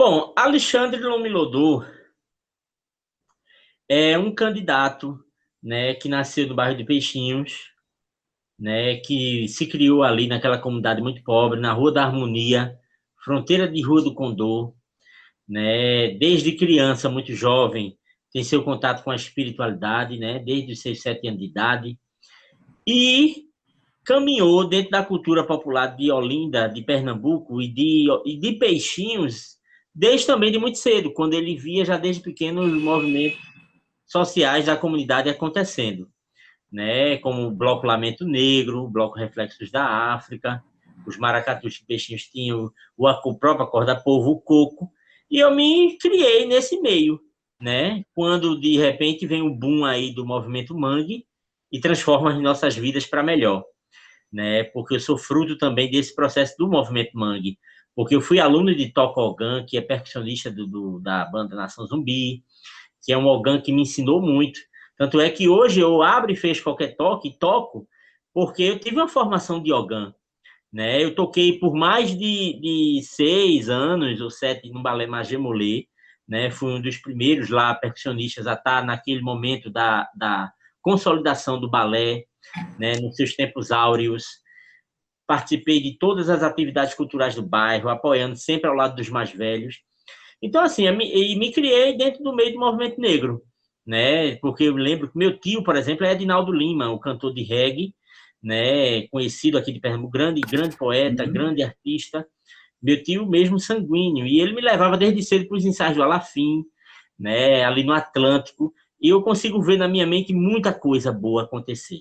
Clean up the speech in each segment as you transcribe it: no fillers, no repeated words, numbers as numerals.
Bom, Alexandre Lomilodô é um candidato, né, que nasceu no bairro de Peixinhos, né, que se criou ali naquela comunidade muito pobre, na Rua da Harmonia, fronteira de Rua do Condor, né, desde criança, muito jovem, tem seu contato com a espiritualidade, né, desde os seus 7 anos de idade, e caminhou dentro da cultura popular de Olinda, de Pernambuco e de Peixinhos, desde também de muito cedo, quando ele via já desde pequeno os movimentos sociais da comunidade acontecendo, né? Como o Bloco Lamento Negro, o Bloco Reflexos da África, os maracatus que Peixinhos tinham, o próprio Acorda Povo, o Coco, e eu me criei nesse meio, né? Quando, de repente, vem o boom aí do movimento Mangue e transforma as nossas vidas para melhor, né? Porque eu sou fruto também desse processo do movimento Mangue, porque eu fui aluno de Toco Ogan, que é percussionista da banda Nação Zumbi, que é um organ que me ensinou muito. Tanto é que hoje eu abro e fecho qualquer toque e toco, porque eu tive uma formação de organ, né? Eu toquei por mais de 6 anos ou 7 no Balé Magé Mollet, né? Fui um dos primeiros lá percussionistas a estar naquele momento da consolidação do balé, né? Nos seus tempos áureos. Participei de todas as atividades culturais do bairro, apoiando sempre ao lado dos mais velhos. Então, assim, me criei dentro do meio do movimento negro, né? Porque eu lembro que meu tio, por exemplo, é Edinaldo Lima, o cantor de reggae, né? Conhecido aqui de Pernambuco, grande poeta, grande artista. Meu tio mesmo sanguíneo. E ele me levava desde cedo para os ensaios do Alafim, né? Ali no Atlântico. E eu consigo ver na minha mente muita coisa boa acontecer,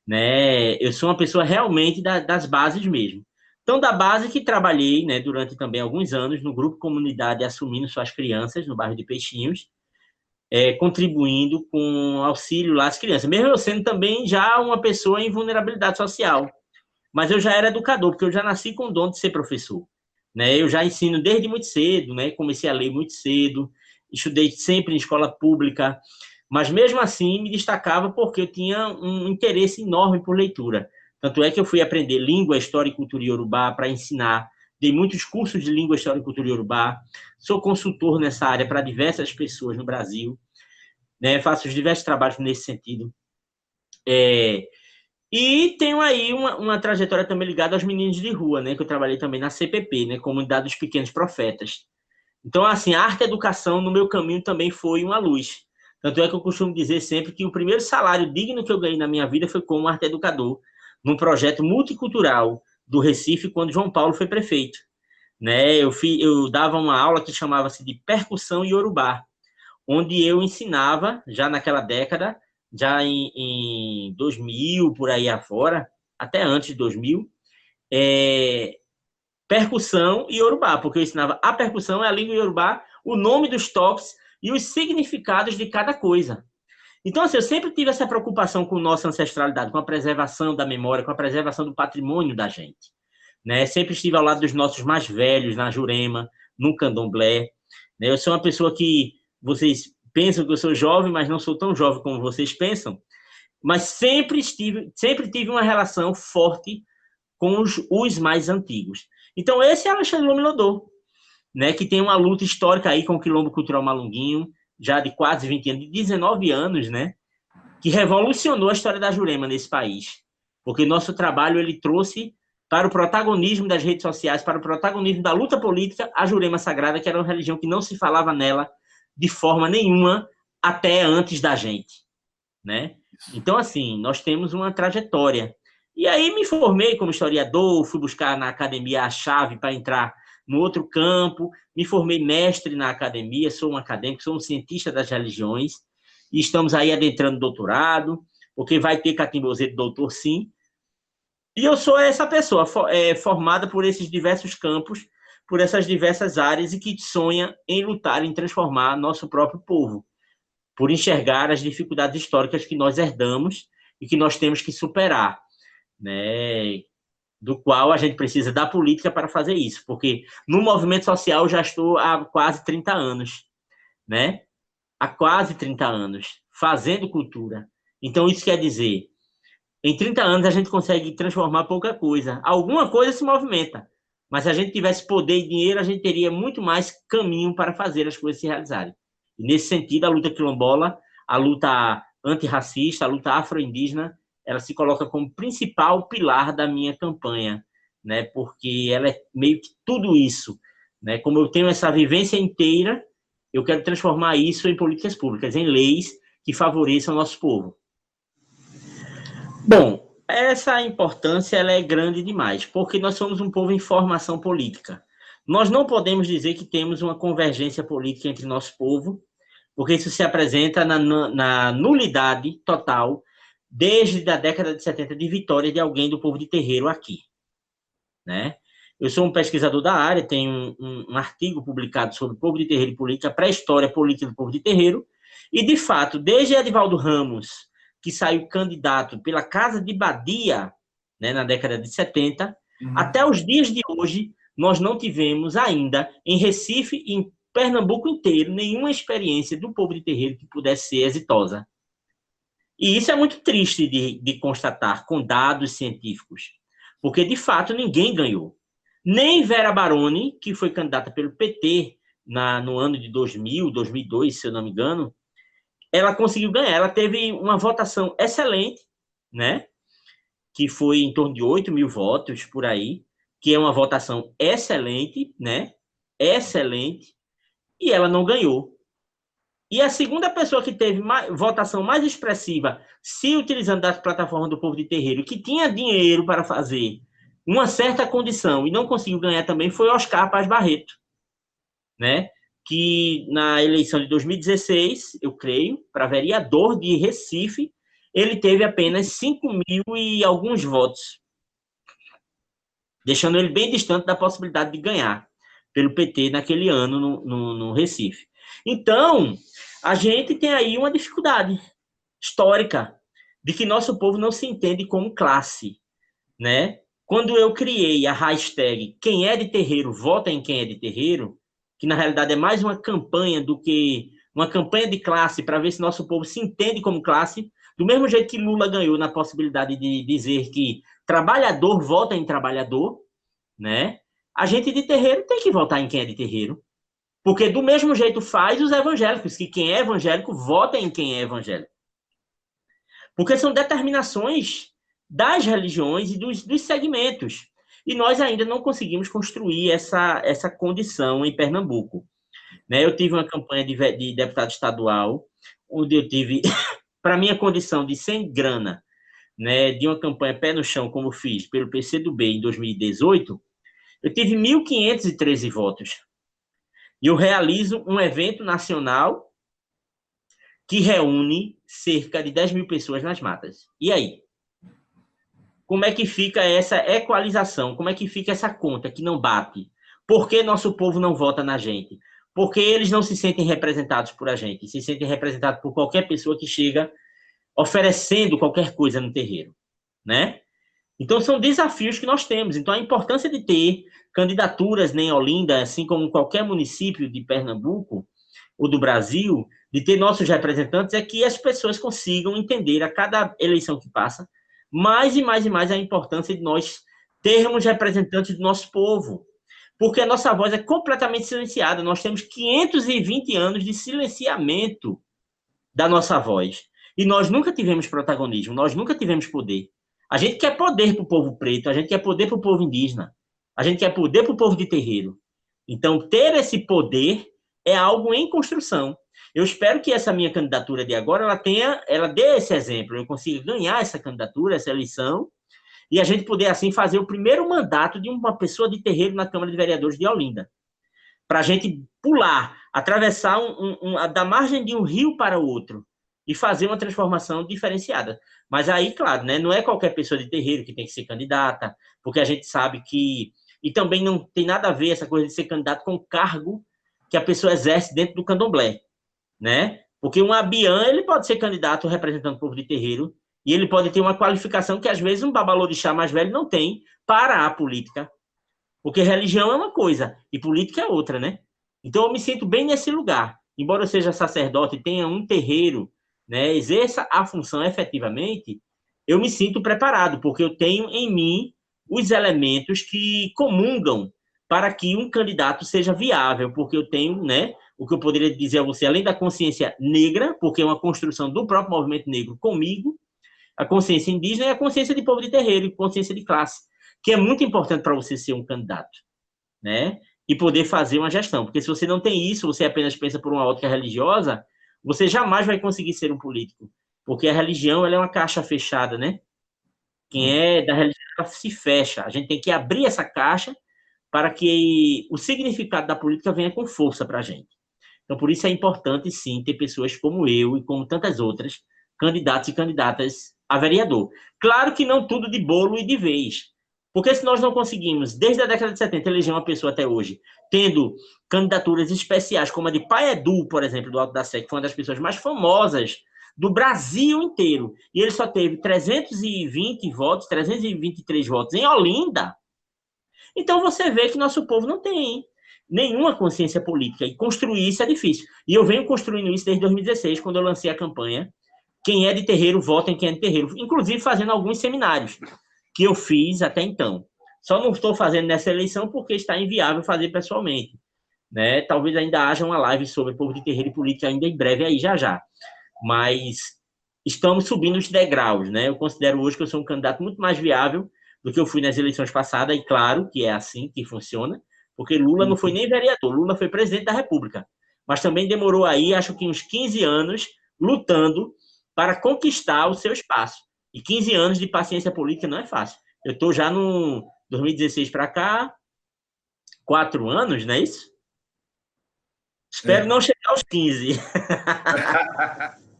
né? Eu sou uma pessoa realmente das bases mesmo. Então, da base que trabalhei, né, durante também alguns anos no grupo Comunidade Assumindo Suas Crianças, no bairro de Peixinhos, contribuindo com auxílio lá às crianças, mesmo eu sendo também já uma pessoa em vulnerabilidade social. Mas eu já era educador, porque eu já nasci com o dom de ser professor, né? Eu já ensino desde muito cedo, né? Comecei a ler muito cedo, estudei sempre em escola pública, mas mesmo assim me destacava porque eu tinha um interesse enorme por leitura. Tanto é que eu fui aprender língua, história e cultura iorubá para ensinar, dei muitos cursos de língua, história e cultura iorubá, sou consultor nessa área para diversas pessoas no Brasil, né? Faço diversos trabalhos nesse sentido. E tenho aí uma trajetória também ligada aos meninos de rua, né? Que eu trabalhei também na CPP, né? Comunidade dos Pequenos Profetas. Então, assim, a arte e a educação no meu caminho também foi uma luz. Tanto é que eu costumo dizer sempre que o primeiro salário digno que eu ganhei na minha vida foi como arte educador, num projeto multicultural do Recife, quando João Paulo foi prefeito, né? Eu dava uma aula que chamava-se de percussão iorubá, onde eu ensinava, já naquela década, já em 2000, por aí afora, até antes de 2000, percussão e iorubá, porque eu ensinava a percussão, a língua iorubá, o nome dos toques e os significados de cada coisa. Então, assim, eu sempre tive essa preocupação com nossa ancestralidade, com a preservação da memória, com a preservação do patrimônio da gente, né? Sempre estive ao lado dos nossos mais velhos, na Jurema, no Candomblé, né? Eu sou uma pessoa que vocês pensam que eu sou jovem, mas não sou tão jovem como vocês pensam, mas sempre tive uma relação forte com os mais antigos. Então, esse é Alexandre Lomilodô, né, que tem uma luta histórica aí com o Quilombo Cultural Malunguinho, já de quase 20 anos, de 19 anos, né, que revolucionou a história da Jurema nesse país. Porque nosso trabalho ele trouxe para o protagonismo das redes sociais, para o protagonismo da luta política, a Jurema Sagrada, que era uma religião que não se falava nela de forma nenhuma até antes da gente, né? Então, assim, nós temos uma trajetória. E aí me formei como historiador, fui buscar na academia a chave para entrar no outro campo, me formei mestre na academia, sou um acadêmico, sou um cientista das religiões, e estamos aí adentrando doutorado, porque vai ter Catimbozeiro doutor, sim. E eu sou essa pessoa, formada por esses diversos campos, por essas diversas áreas, e que sonha em lutar, em transformar nosso próprio povo, por enxergar as dificuldades históricas que nós herdamos e que nós temos que superar, né? Do qual a gente precisa da política para fazer isso, porque no movimento social eu já estou há quase 30 anos, né? Há quase 30 anos, fazendo cultura. Então, isso quer dizer, em 30 anos a gente consegue transformar pouca coisa. Alguma coisa se movimenta, mas se a gente tivesse poder e dinheiro, a gente teria muito mais caminho para fazer as coisas se realizarem. E, nesse sentido, a luta quilombola, a luta antirracista, a luta afro-indígena, ela se coloca como principal pilar da minha campanha, né? Porque ela é meio que tudo isso, né? Como eu tenho essa vivência inteira, eu quero transformar isso em políticas públicas, em leis que favoreçam o nosso povo. Bom, essa importância ela é grande demais, porque nós somos um povo em formação política. Nós não podemos dizer que temos uma convergência política entre nosso povo, porque isso se apresenta na nulidade total desde a década de 70 de vitória de alguém do povo de terreiro aqui, né? Eu sou um pesquisador da área, tenho um artigo publicado sobre o povo de terreiro e política, pré-história política do povo de terreiro, e, de fato, desde Edivaldo Ramos, que saiu candidato pela Casa de Badia, né, na década de 70, até os dias de hoje, nós não tivemos ainda, em Recife e em Pernambuco inteiro, nenhuma experiência do povo de terreiro que pudesse ser exitosa. E isso é muito triste de constatar com dados científicos, porque, de fato, ninguém ganhou. Nem Vera Baroni, que foi candidata pelo PT no ano de 2000, 2002, se eu não me engano, ela conseguiu ganhar. Ela teve uma votação excelente, né? Que foi em torno de 8 mil votos, por aí, que é uma votação excelente, né? Excelente, e ela não ganhou. E a segunda pessoa que teve votação mais expressiva, se utilizando das plataformas do povo de terreiro, que tinha dinheiro para fazer uma certa condição e não conseguiu ganhar também, foi Oscar Paz Barreto, né? Que na eleição de 2016, eu creio, para vereador de Recife, ele teve apenas 5 mil e alguns votos, deixando ele bem distante da possibilidade de ganhar pelo PT naquele ano no Recife. Então, a gente tem aí uma dificuldade histórica de que nosso povo não se entende como classe, né? Quando eu criei a hashtag quem é de terreiro, vota em quem é de terreiro, que na realidade é mais uma campanha do que uma campanha de classe para ver se nosso povo se entende como classe, do mesmo jeito que Lula ganhou na possibilidade de dizer que trabalhador vota em trabalhador, né? A gente de terreiro tem que votar em quem é de terreiro, porque do mesmo jeito faz os evangélicos, que quem é evangélico vota em quem é evangélico. Porque são determinações das religiões e dos segmentos. E nós ainda não conseguimos construir essa condição em Pernambuco. Né? Eu tive uma campanha de deputado estadual, onde eu tive, para minha condição de sem grana, né, de uma campanha pé no chão, como fiz pelo PCdoB em 2018, eu tive 1.513 votos. E eu realizo um evento nacional que reúne cerca de 10 mil pessoas nas matas. E aí? Como é que fica essa equalização? Como é que fica essa conta que não bate? Por que nosso povo não vota na gente? Porque eles não se sentem representados por a gente, se sentem representados por qualquer pessoa que chega oferecendo qualquer coisa no terreiro, né? Então, são desafios que nós temos. Então, a importância de ter candidaturas em Olinda, assim como qualquer município de Pernambuco ou do Brasil, de ter nossos representantes, é que as pessoas consigam entender a cada eleição que passa mais e mais e mais a importância de nós termos representantes do nosso povo, porque a nossa voz é completamente silenciada. Nós temos 520 anos de silenciamento da nossa voz. E nós nunca tivemos protagonismo, nós nunca tivemos poder. A gente quer poder para o povo preto, a gente quer poder para o povo indígena, a gente quer poder para o povo de terreiro. Então, ter esse poder é algo em construção. Eu espero que essa minha candidatura de agora, ela dê esse exemplo, eu consiga ganhar essa candidatura, essa eleição, e a gente poder, assim, fazer o primeiro mandato de uma pessoa de terreiro na Câmara de Vereadores de Olinda. Para a gente pular, atravessar da margem de um rio para o outro e fazer uma transformação diferenciada. Mas aí, claro, né, não é qualquer pessoa de terreiro que tem que ser candidata, porque a gente sabe que... E também não tem nada a ver essa coisa de ser candidato com o cargo que a pessoa exerce dentro do candomblé, né? Porque um abiã, ele pode ser candidato representando o povo de terreiro e ele pode ter uma qualificação que, às vezes, um babalorixá mais velho não tem para a política. Porque religião é uma coisa e política é outra, né? Então, eu me sinto bem nesse lugar. Embora eu seja sacerdote e tenha um terreiro, né, exerça a função efetivamente, eu me sinto preparado, porque eu tenho em mim os elementos que comungam para que um candidato seja viável, porque eu tenho, né, o que eu poderia dizer a você, além da consciência negra, porque é uma construção do próprio movimento negro comigo, a consciência indígena e a consciência de povo de terreiro, e consciência de classe, que é muito importante para você ser um candidato, né? E poder fazer uma gestão. Porque se você não tem isso, você apenas pensa por uma ótica religiosa, você jamais vai conseguir ser um político. Porque a religião, ela é uma caixa fechada, né? Quem é da religião, ela se fecha. A gente tem que abrir essa caixa para que o significado da política venha com força para a gente. Então, por isso é importante, sim, ter pessoas como eu e como tantas outras, candidatos e candidatas a vereador. Claro que não tudo de bolo e de vez, porque se nós não conseguimos, desde a década de 70, eleger uma pessoa até hoje, tendo candidaturas especiais, como a de Paedu, por exemplo, do Alto da Sé, que foi uma das pessoas mais famosas do Brasil inteiro, e ele só teve 320 votos, 323 votos em Olinda. Então você vê que nosso povo não tem nenhuma consciência política, e construir isso é difícil. E eu venho construindo isso desde 2016, quando eu lancei a campanha Quem é de Terreiro, vota em Quem é de Terreiro, inclusive fazendo alguns seminários que eu fiz até então. Só não estou fazendo nessa eleição porque está inviável fazer pessoalmente, né? Talvez ainda haja uma live sobre povo de terreiro e política ainda em breve aí, já. Mas estamos subindo os degraus, né? Eu considero hoje que eu sou um candidato muito mais viável do que eu fui nas eleições passadas, e claro que é assim que funciona, porque Lula não foi nem vereador, Lula foi presidente da República, mas também demorou aí, acho que uns 15 anos, lutando para conquistar o seu espaço. E 15 anos de paciência política não é fácil. Eu estou já no 2016 para cá, 4 anos, não é isso? Espero não chegar aos 15.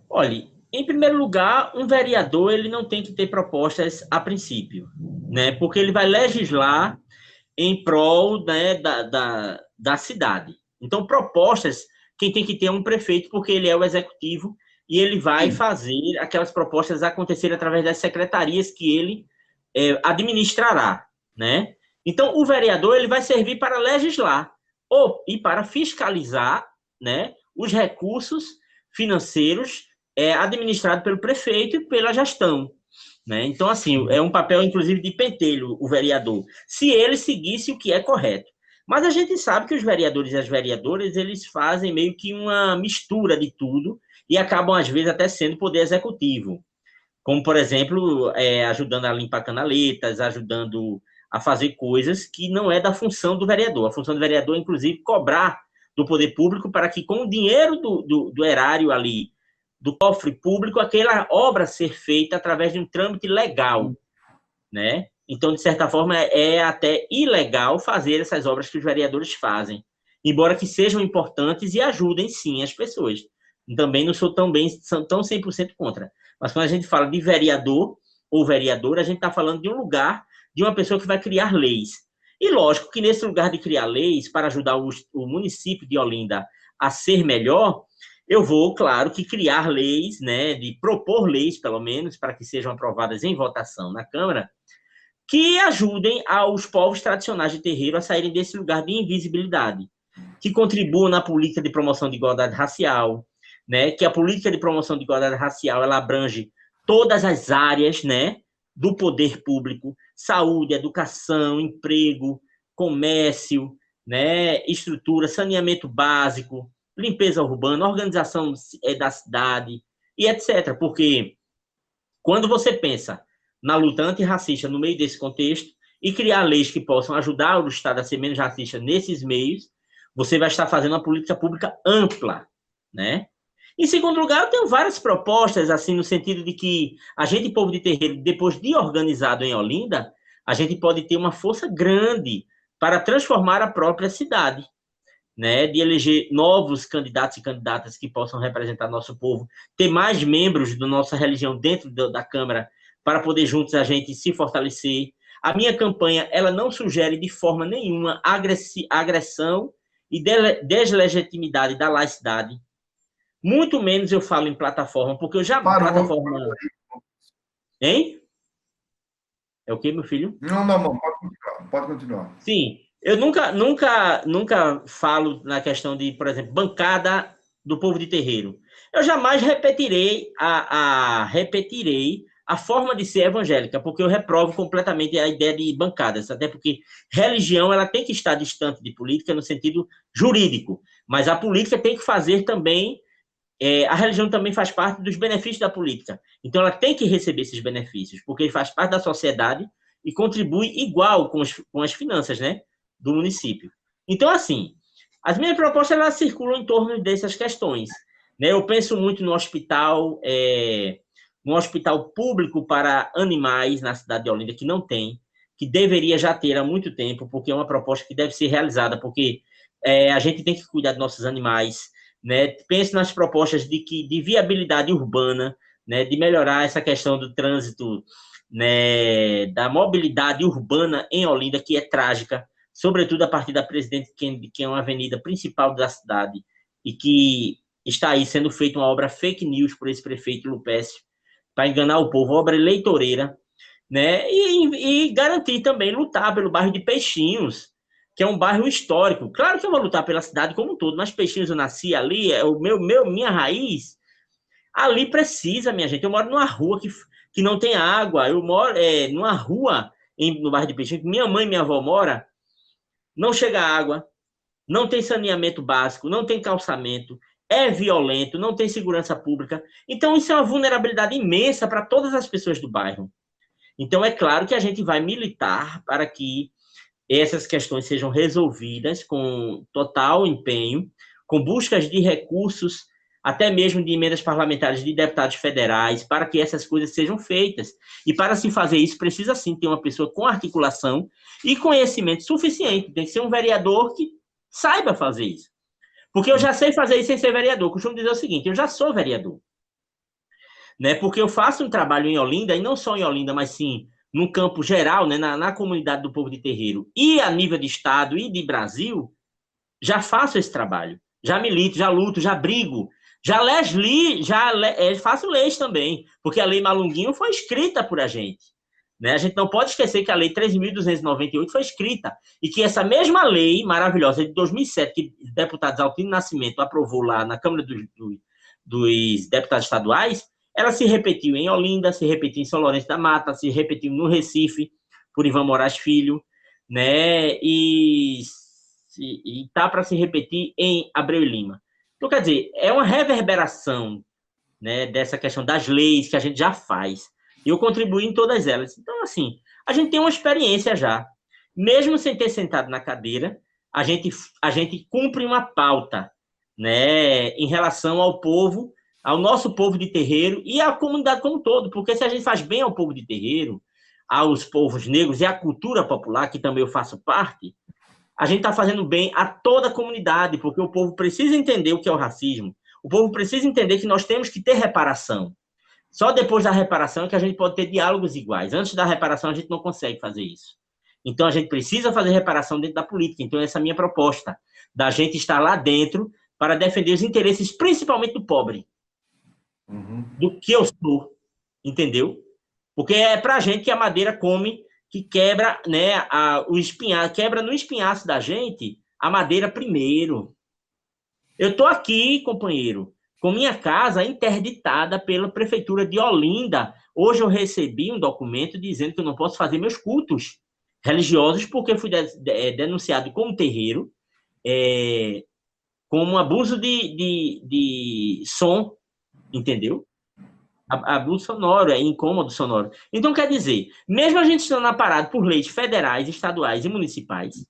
Olha, em primeiro lugar, um vereador ele não tem que ter propostas a princípio, né? Porque ele vai legislar em prol, né, da cidade. Então, propostas, quem tem que ter é um prefeito, porque ele é o executivo e ele vai fazer aquelas propostas acontecerem através das secretarias que ele administrará, né? Então, o vereador ele vai servir para legislar e para fiscalizar, né, os recursos financeiros administrados pelo prefeito e pela gestão, né? Então, assim, é um papel, inclusive, de pentelho, o vereador, se ele seguisse o que é correto. Mas a gente sabe que os vereadores e as vereadoras, eles fazem meio que uma mistura de tudo e acabam, às vezes, até sendo poder executivo. Como, por exemplo, ajudando a limpar canaletas, ajudando a fazer coisas que não é da função do vereador. A função do vereador é, inclusive, cobrar do poder público para que, com o dinheiro do erário ali, do cofre público, aquela obra ser feita através de um trâmite legal, né? Então, de certa forma, é até ilegal fazer essas obras que os vereadores fazem, embora que sejam importantes e ajudem, sim, as pessoas. Também não sou tão 100% contra. Mas quando a gente fala de vereador ou vereadora, a gente está falando de um lugar, de uma pessoa que vai criar leis. E lógico que nesse lugar de criar leis, para ajudar o município de Olinda a ser melhor, eu vou, claro, que criar leis, né, de propor leis, pelo menos, para que sejam aprovadas em votação na Câmara, que ajudem aos povos tradicionais de terreiro a saírem desse lugar de invisibilidade, que contribuam na política de promoção de igualdade racial, né, que a política de promoção de igualdade racial ela abrange todas as áreas, né, do poder público: saúde, educação, emprego, comércio, né, estrutura, saneamento básico, limpeza urbana, organização da cidade e etc. Porque quando você pensa na luta antirracista no meio desse contexto e criar leis que possam ajudar o Estado a ser menos racista nesses meios, você vai estar fazendo uma política pública ampla, né? Em segundo lugar, eu tenho várias propostas, assim, no sentido de que a gente, povo de terreiro, depois de organizado em Olinda, a gente pode ter uma força grande para transformar a própria cidade, né? De eleger novos candidatos e candidatas que possam representar nosso povo, ter mais membros da nossa religião dentro da Câmara, para poder juntos a gente se fortalecer. A minha campanha, ela não sugere de forma nenhuma agressão e deslegitimidade da laicidade. Muito menos eu falo em plataforma, porque eu já... plataforma... Hein? É o quê, meu filho? Não, pode continuar. Sim, eu nunca falo na questão de, por exemplo, bancada do povo de terreiro. Eu jamais repetirei a forma de ser evangélica, porque eu reprovo completamente a ideia de bancadas, até porque religião ela tem que estar distante de política no sentido jurídico, mas a política tem que fazer também, a religião também faz parte dos benefícios da política, então ela tem que receber esses benefícios, porque faz parte da sociedade e contribui igual com as finanças, né, do município. Então, assim, as minhas propostas elas circulam em torno dessas questões, né? Eu penso muito no hospital público para animais na cidade de Olinda, que não tem, que deveria já ter há muito tempo, porque é uma proposta que deve ser realizada, porque a gente tem que cuidar dos nossos animais, né? Penso nas propostas de viabilidade urbana, né? De melhorar essa questão do trânsito, né? Da mobilidade urbana em Olinda, que é trágica, sobretudo a partir da Presidente Kennedy, que é uma avenida principal da cidade, e que está aí sendo feita uma obra fake news por esse prefeito Lupécio, para enganar o povo, obra eleitoreira, né? E garantir também, lutar pelo bairro de Peixinhos, que é um bairro histórico. Claro que eu vou lutar pela cidade como um todo, mas Peixinhos eu nasci ali, é o minha raiz. Ali precisa, minha gente. Eu moro numa rua que não tem água, eu moro numa rua no bairro de Peixinhos, que minha mãe e minha avó moram, não chega água, não tem saneamento básico, não tem calçamento, é violento, não tem segurança pública. Então, isso é uma vulnerabilidade imensa para todas as pessoas do bairro. Então, é claro que a gente vai militar para que essas questões sejam resolvidas com total empenho, com buscas de recursos, até mesmo de emendas parlamentares de deputados federais, para que essas coisas sejam feitas. E para se fazer isso, precisa sim ter uma pessoa com articulação e conhecimento suficiente. Tem que ser um vereador que saiba fazer isso. Porque eu já sei fazer isso sem ser vereador. Eu costumo dizer o seguinte, eu já sou vereador. Né? Porque eu faço um trabalho em Olinda, e não só em Olinda, mas sim no campo geral, né? na comunidade do povo de terreiro, e a nível de Estado e de Brasil, já faço esse trabalho. Já milito, já luto, já brigo. Faço leis também, porque a Lei Malunguinho foi escrita por a gente. Né? A gente não pode esquecer que a Lei 13.298 foi escrita, e que essa mesma lei maravilhosa de 2007, que o deputado Altino Nascimento aprovou lá na Câmara dos Deputados Estaduais, ela se repetiu em Olinda, se repetiu em São Lourenço da Mata, se repetiu no Recife, por Ivan Moraes Filho, né? E tá para se repetir em Abreu e Lima. Então, quer dizer, é uma reverberação, né, dessa questão das leis que a gente já faz. E eu contribuí em todas elas. Então, assim, a gente tem uma experiência já. Mesmo sem ter sentado na cadeira, a gente cumpre uma pauta, né, em relação ao povo, ao nosso povo de terreiro e à comunidade como um todo. Porque se a gente faz bem ao povo de terreiro, aos povos negros e à cultura popular, que também eu faço parte, a gente está fazendo bem a toda a comunidade, porque o povo precisa entender o que é o racismo. O povo precisa entender que nós temos que ter reparação. Só depois da reparação é que a gente pode ter diálogos iguais. Antes da reparação, a gente não consegue fazer isso. Então, a gente precisa fazer reparação dentro da política. Então, essa é a minha proposta, da gente estar lá dentro para defender os interesses, principalmente do pobre, do que eu sou, entendeu? Porque é para a gente que a madeira come, que quebra, né, quebra no espinhaço da gente a madeira primeiro. Eu estou aqui, companheiro, com minha casa interditada pela Prefeitura de Olinda. Hoje eu recebi um documento dizendo que eu não posso fazer meus cultos religiosos porque eu fui denunciado como terreiro, como um abuso de som, entendeu? Abuso sonoro, incômodo sonoro. Então, quer dizer, mesmo a gente estando amparado por leis federais, estaduais e municipais,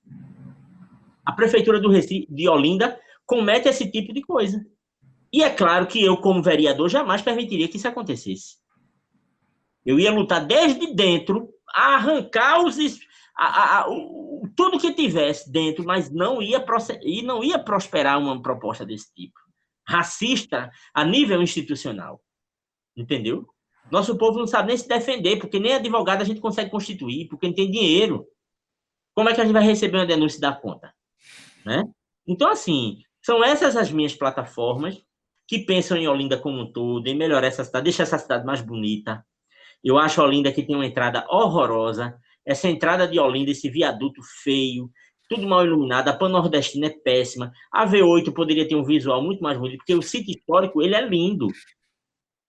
a Prefeitura de Olinda comete esse tipo de coisa. E é claro que eu, como vereador, jamais permitiria que isso acontecesse. Eu ia lutar desde dentro, a arrancar tudo que tivesse dentro, mas não ia prosperar uma proposta desse tipo. Racista a nível institucional. Entendeu? Nosso povo não sabe nem se defender, porque nem advogado a gente consegue constituir, porque não tem dinheiro. Como é que a gente vai receber uma denúncia da conta? Né? Então, assim, são essas as minhas plataformas que pensam em Olinda como um todo, em melhorar essa cidade, deixar essa cidade mais bonita. Eu acho Olinda que tem uma entrada horrorosa. Essa entrada de Olinda, esse viaduto feio, tudo mal iluminado, a Pan-Nordestina é péssima. A V8 poderia ter um visual muito mais bonito, porque o sítio histórico, ele é lindo.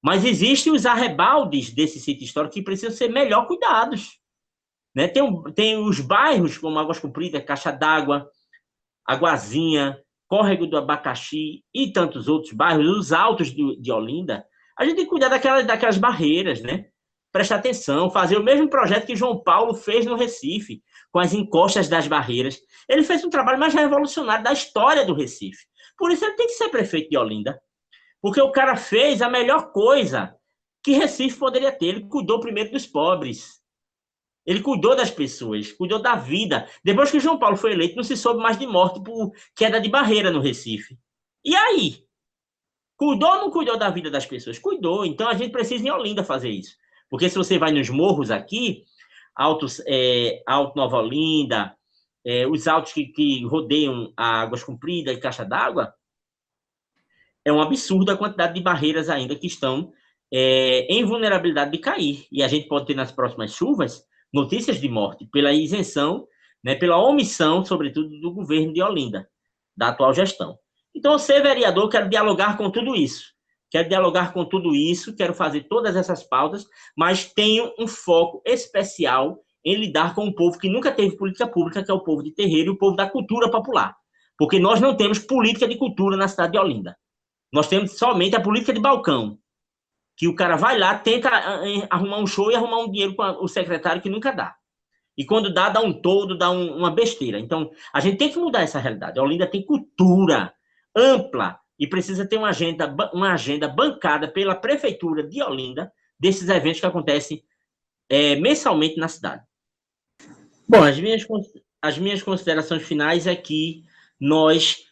Mas existem os arrebaldes desse sítio histórico que precisam ser melhor cuidados. Né? Tem os bairros, como Águas Compridas, Caixa d'Água, Aguazinha, Córrego do Abacaxi e tantos outros bairros, os altos de Olinda. A gente tem que cuidar daquelas barreiras, né? Prestar atenção, fazer o mesmo projeto que João Paulo fez no Recife, com as encostas das barreiras. Ele fez um trabalho mais revolucionário da história do Recife. Por isso ele tem que ser prefeito de Olinda. Porque o cara fez a melhor coisa que Recife poderia ter. Ele cuidou primeiro dos pobres. Ele cuidou das pessoas, cuidou da vida. Depois que João Paulo foi eleito, não se soube mais de morte por queda de barreira no Recife. E aí? Cuidou ou não cuidou da vida das pessoas? Cuidou. Então a gente precisa em Olinda fazer isso. Porque se você vai nos morros aqui, Alto Nova Olinda, os altos que rodeiam a Águas Compridas e Caixa d'Água, é um absurdo a quantidade de barreiras ainda que estão em vulnerabilidade de cair. E a gente pode ter nas próximas chuvas notícias de morte pela isenção, né, pela omissão, sobretudo, do governo de Olinda, da atual gestão. Então, eu ser vereador, quero dialogar com tudo isso. Quero dialogar com tudo isso, quero fazer todas essas pautas, mas tenho um foco especial em lidar com um povo que nunca teve política pública, que é o povo de terreiro e o povo da cultura popular. Porque nós não temos política de cultura na cidade de Olinda. Nós temos somente a política de balcão, que o cara vai lá, tenta arrumar um show e arrumar um dinheiro com o secretário que nunca dá. E quando dá um todo, dá uma besteira. Então, a gente tem que mudar essa realidade. A Olinda tem cultura ampla e precisa ter uma agenda bancada pela prefeitura de Olinda desses eventos que acontecem mensalmente na cidade. Bom, as minhas considerações finais é que nós,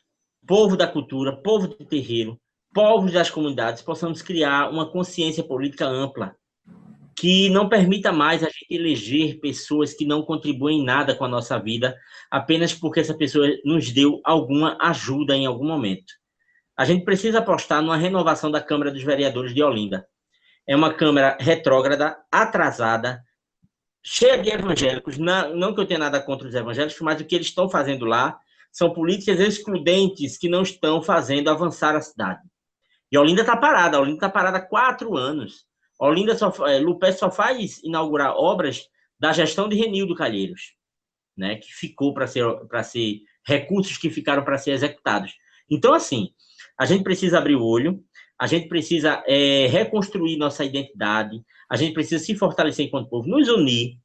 povo da cultura, povo de terreiro, povos das comunidades, possamos criar uma consciência política ampla que não permita mais a gente eleger pessoas que não contribuem em nada com a nossa vida, apenas porque essa pessoa nos deu alguma ajuda em algum momento. A gente precisa apostar numa renovação da Câmara dos Vereadores de Olinda. É uma Câmara retrógrada, atrasada, cheia de evangélicos. Não que eu tenha nada contra os evangélicos, mas o que eles estão fazendo lá são políticas excludentes que não estão fazendo avançar a cidade. E Olinda está parada. Olinda está parada há 4 anos. Lupé só faz inaugurar obras da gestão de Renildo Calheiros, né, que ficou para ser recursos que ficaram para ser executados. Então, assim, a gente precisa abrir o olho, a gente precisa reconstruir nossa identidade, a gente precisa se fortalecer enquanto povo, nos unir,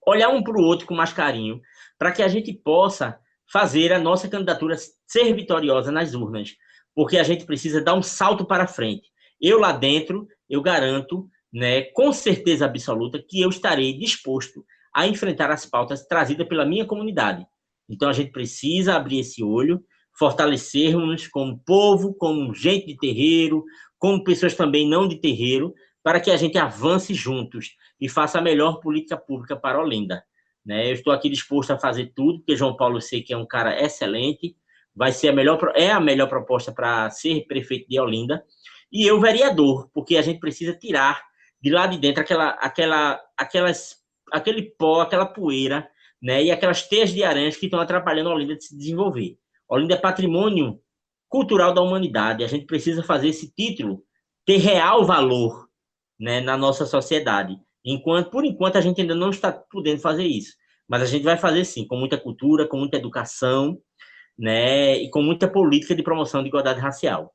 olhar um para o outro com mais carinho, para que a gente possa fazer a nossa candidatura ser vitoriosa nas urnas, porque a gente precisa dar um salto para frente. Eu lá dentro, eu garanto, né, com certeza absoluta, que eu estarei disposto a enfrentar as pautas trazidas pela minha comunidade. Então, a gente precisa abrir esse olho, fortalecermos como povo, como gente de terreiro, como pessoas também não de terreiro, para que a gente avance juntos e faça a melhor política pública para Olinda. Né? Eu estou aqui disposto a fazer tudo, porque João Paulo eu sei que é um cara excelente, vai ser a melhor proposta para ser prefeito de Olinda, e eu vereador, porque a gente precisa tirar de lá de dentro aquele pó, aquela poeira, né, e aquelas teias de aranhas que estão atrapalhando a Olinda de se desenvolver. Olinda é patrimônio cultural da humanidade, a gente precisa fazer esse título ter real valor, né, na nossa sociedade. Por enquanto, a gente ainda não está podendo fazer isso, mas a gente vai fazer sim, com muita cultura, com muita educação, né, e com muita política de promoção de igualdade racial.